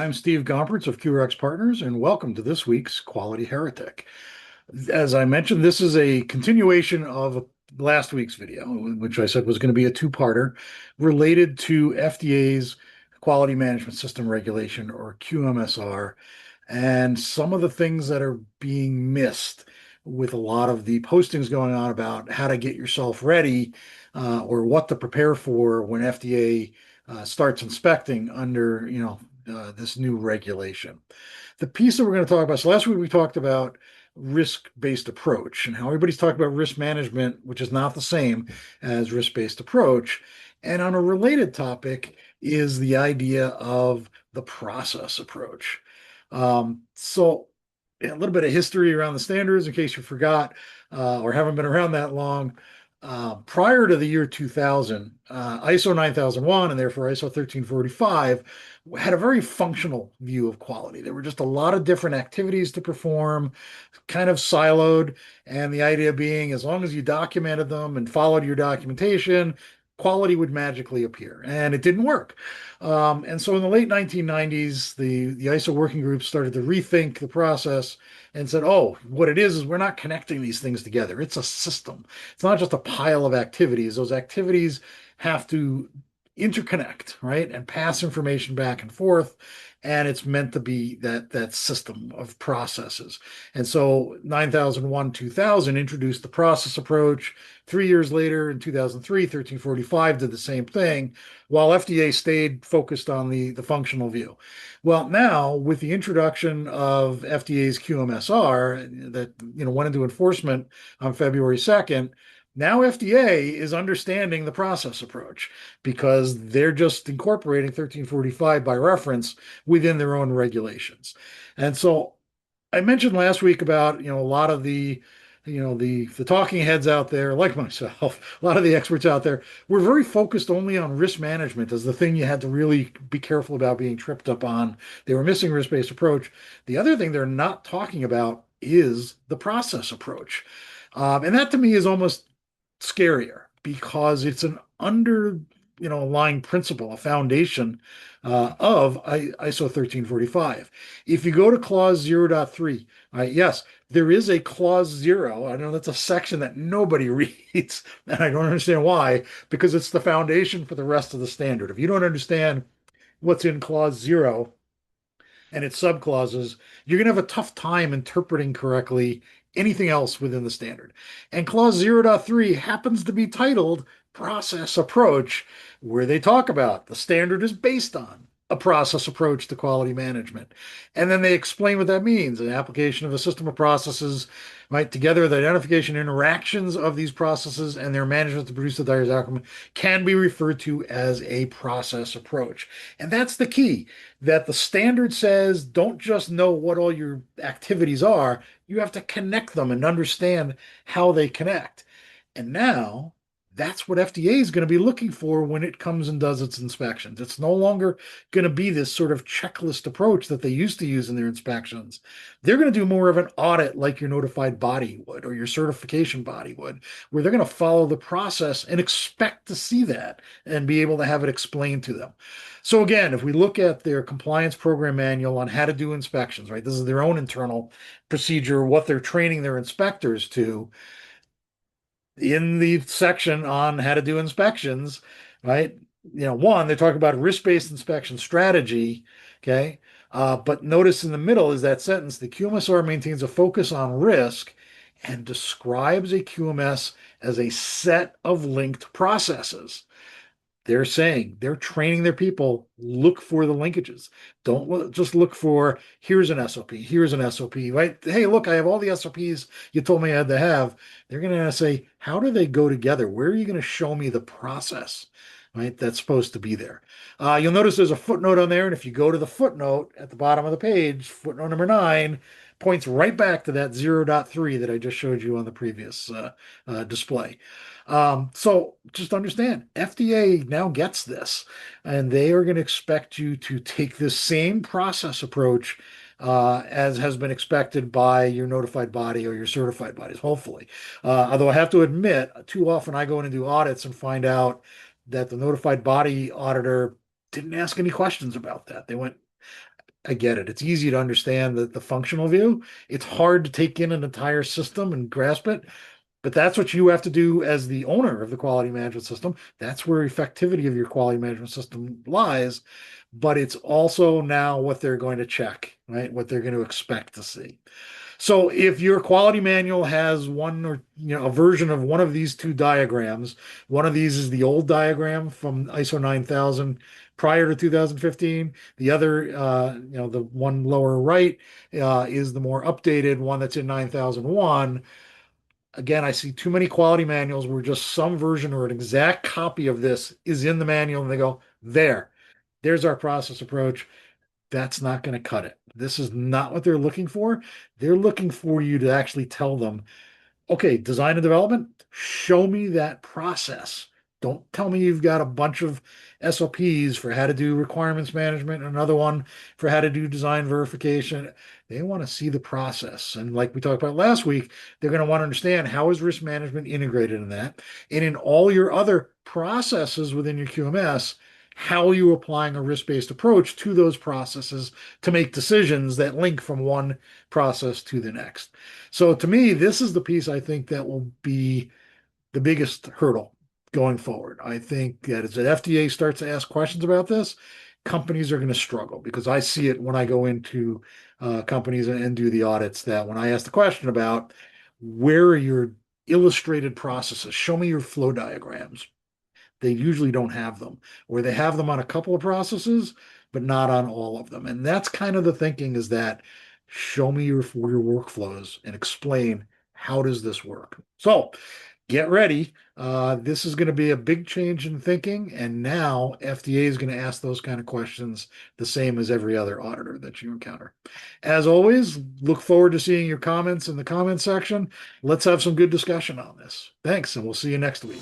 I'm Steve Gompertz of QRx Partners, and welcome to this week's Quality Heretic. As I mentioned, this is a continuation of last week's video, which I said was going to be a two-parter related to FDA's Quality Management System Regulation, or QMSR, and some of the things that are being missed with a lot of the postings going on about how to get yourself ready or what to prepare for when FDA starts inspecting under, this new regulation. The piece that we're going to talk about, so last week we talked about risk-based approach and how everybody's talking about risk management, which is not the same as risk-based approach. And on a related topic is the idea of the process approach. So a little bit of history around the standards in case you forgot or haven't been around that long. Prior to the year 2000, ISO 9001 and therefore ISO 1345 had a very functional view of quality. There were just a lot of different activities to perform, kind of siloed. And the idea being, as long as you documented them and followed your documentation, quality would magically appear. And it didn't work. And so in the late 1990s, the ISO working group started to rethink the process and said, oh, what it is we're not connecting these things together. It's a system. It's not just a pile of activities. Those activities have to interconnect, right? And pass information back and forth. And it's meant to be that system of processes. And so 9001, 2000 introduced the process approach. 3 years later, in 2003, 1345 did the same thing, while FDA stayed focused on the functional view. Well, now with the introduction of FDA's QMSR that went into enforcement on February 2nd, now FDA is understanding the process approach because they're just incorporating 1345 by reference within their own regulations. And so I mentioned last week about, a lot of the talking heads out there, like myself, a lot of the experts out there, were very focused only on risk management as the thing you had to really be careful about being tripped up on. They were missing risk-based approach. The other thing they're not talking about is the process approach. And that to me is almost scarier because it's an lying principle, a foundation of ISO 1345. If you go to clause 0.3, yes, there is a clause 0. I know that's a section that nobody reads, and I don't understand why, because it's the foundation for the rest of the standard. If you don't understand what's in clause 0 and its subclauses, you're going to have a tough time interpreting correctly anything else within the standard. And clause 0.3 happens to be titled process approach, where they talk about the standard is based on a process approach to quality management. And then they explain what that means. An application of a system of processes, right, together the identification interactions of these processes and their management to produce the desired outcome can be referred to as a process approach. And that's the key, that the standard says don't just know what all your activities are, you have to connect them and understand how they connect. And now that's what FDA is going to be looking for when it comes and does its inspections. It's no longer going to be this sort of checklist approach that they used to use in their inspections. They're going to do more of an audit like your notified body would or your certification body would, where they're going to follow the process and expect to see that and be able to have it explained to them. So again, if we look at their compliance program manual on how to do inspections, right, this is their own internal procedure, what they're training their inspectors to. In the section on how to do inspections, right? One, they talk about risk-based inspection strategy, okay? But notice in the middle is that sentence, the QMSR maintains a focus on risk and describes a QMS as a set of linked processes. They're saying, they're training their people, look for the linkages. Don't just look for, here's an SOP, here's an SOP, right? Hey, look, I have all the SOPs you told me I had to have. They're going to say, how do they go together? Where are you going to show me the process, right? That's supposed to be there. You'll notice there's a footnote on there. And if you go to the footnote at the bottom of the page, footnote number 9, points right back to that 0.3 that I just showed you on the previous display. So just understand, FDA now gets this, and they are going to expect you to take this same process approach as has been expected by your notified body or your certified bodies, hopefully. Although I have to admit, too often I go in and do audits and find out that the notified body auditor didn't ask any questions about that. They went, I get it. It's easy to understand the functional view. It's hard to take in an entire system and grasp it. But that's what you have to do as the owner of the quality management system. That's where effectivity of your quality management system lies. But it's also now what they're going to check, right? What they're going to expect to see. So if your quality manual has one or a version of one of these two diagrams, one of these is the old diagram from ISO 9000 prior to 2015. The other, the one lower right, is the more updated one that's in 9001. Again, I see too many quality manuals where just some version or an exact copy of this is in the manual, and they go, there's our process approach. That's not going to cut it. This is not what they're looking for. They're looking for you to actually tell them, okay, design and development, show me that process. Don't tell me you've got a bunch of SOPs for how to do requirements management, and another one for how to do design verification. They want to see the process. And like we talked about last week, they're going to want to understand how is risk management integrated in that. And in all your other processes within your QMS, how are you applying a risk-based approach to those processes to make decisions that link from one process to the next? So to me, this is the piece I think that will be the biggest hurdle going forward. I think that as the FDA starts to ask questions about this, companies are going to struggle because I see it when I go into companies and do the audits that when I ask the question about where are your illustrated processes, show me your flow diagrams. They usually don't have them, or they have them on a couple of processes, but not on all of them. And that's kind of the thinking is that show me your workflows and explain how does this work. So get ready. This is going to be a big change in thinking. And now FDA is going to ask those kind of questions the same as every other auditor that you encounter. As always, look forward to seeing your comments in the comment section. Let's have some good discussion on this. Thanks, and we'll see you next week.